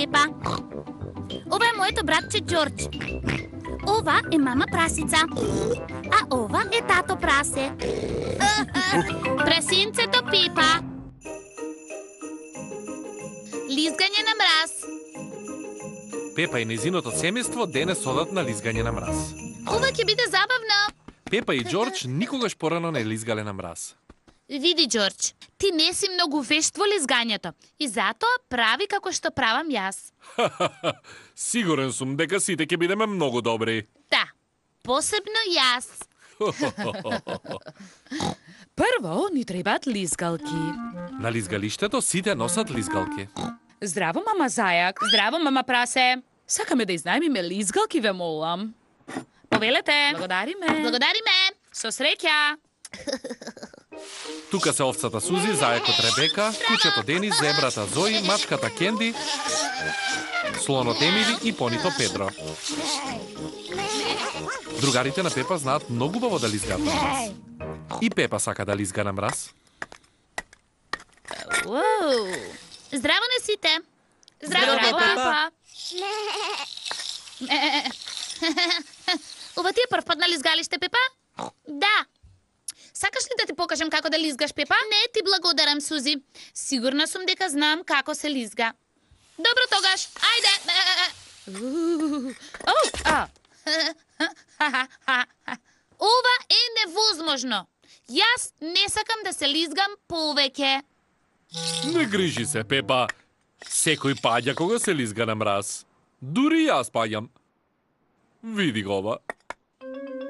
Пепа. Ова е моето братче Джордж. Ова е мама прасица. А ова е тато прасе. Прасинцето Пепа. Лизгање на мраз. Пепа и незиното семејство денес одат на лизгање на мраз. Ова ќе биде забавно. Пепа и Джордж никогаш порано не лизгале на мраз. Види, Джордж, ти не си многу вешт во лизгањето и затоа прави како што правам јас. Сигурен сум дека сите ќе бидеме многу добри. Да, посебно јас. Прво ни требаат лизгалки. На лизгалиштето сите носат лизгалки. Здраво, мама зајак. Здраво, мама прасе. Сакаме да изнајмиме лизгалки, ве молам. Повелете. Благодариме. Благодариме. Со среќа. Тука се овцата Сузи, зајакот Ребека, кучето Денис, зебрата Зои, мачката Кенди, слонот Емили и понито Педро. Другарите на Пепа знаат многу убаво да лизгаат на мраз. И Пепа сака да лизга на мраз. Здраво на сите. Здраво, Пепа. Ова ти е прв пат на лизгалиште, Пепа? Да. Сакаш ли да ти покажам како да лизгаш, Пепа? Не, ти благодарам, Сузи. Сигурна сум дека знам како се лизга. Добро тогаш, ајде. Ова е невозможно. Јас не сакам да се лизгам повеќе. Не грижи се, Пепа. Секој паѓа кога се лизга на мраз. Дури јас паѓам. Види го ова.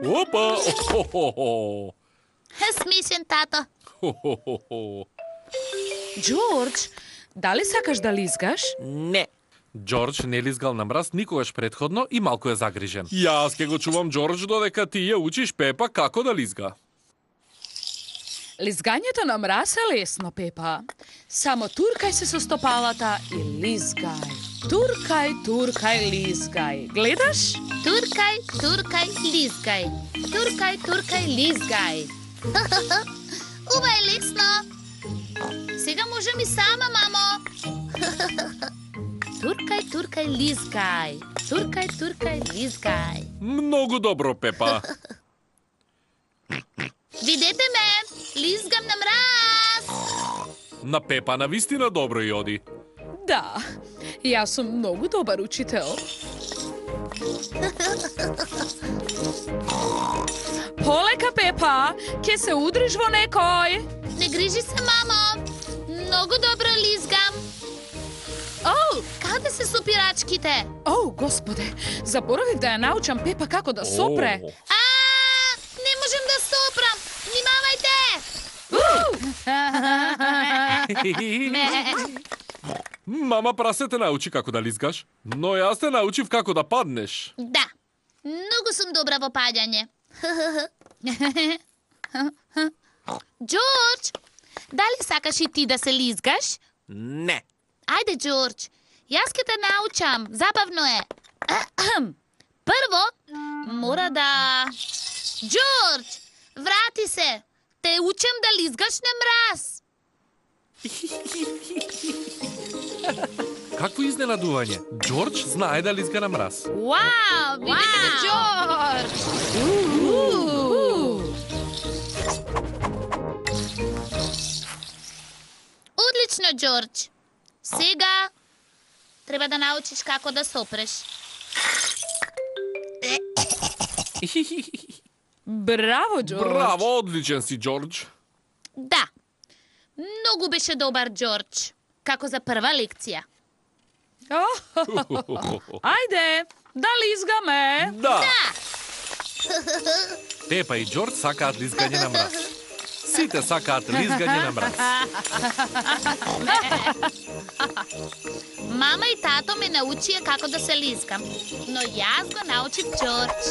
Опа! Охо-хо-хо! Смешен тато. Хо-хо-хо-хо! Джордж, дали сакаш да лизгаш? Не. Джордж не лизгал на мраз никогаш претходно и малку е загрижен. Јас ке го чувам Джордж додека ти ја учиш Пепа како да лизга. Лизгањето на мраз е лесно, Пепа. Само туркај се со стопалата и лизгај. Туркај, туркај, лизгај. Гледаш? Туркај, туркај, лизгај. Туркај, туркај, лизгај. Ова е лесно. Сега можем и сама, мамо. Туркај, туркај, лизгај. Туркај, туркај, лизгај. Многу добро, Пепа. Видете ме, лизгам на мраз. На Пепа навистина добро и оди. Да, јас сум многу добар учител. Полека, Пепа, ке се удриш во некој. Не грижи се, мамо. Многу добро лизгам. Оу, каде се супирачките? О, господе, заборавив да ја научам Пепа како да сопре. Не можем да сопрам. Внимавајте! Мама прасе те научи како да лизгаш, но јас те научив како да паднеш. Да, многу сум добра во паѓање. Джордж, дали сакаш и ти да се лизгаш? Не. Ајде, Джордж, јас ке те научам, забавно е. Прво, мора да... Джордж, врати се, те учам да лизгаш на мраз. Какво изненадување? Джордж знае да лизга на мраз. Вау, видите го, Джордж. Одлично, Джордж. Сега треба да научиш како да сопреш. Браво, Джордж. Браво, одличен си, Джордж. Да, многу беше добар, Джордж. Како за прва лекција. Ајде, да лизгаме. Да! Пепа и Джордж сакаат лизгање на мраз. Сите сакаат лизгање на мраз. Мама и тато ме научија како да се лизгам, но јас го научив Джордж.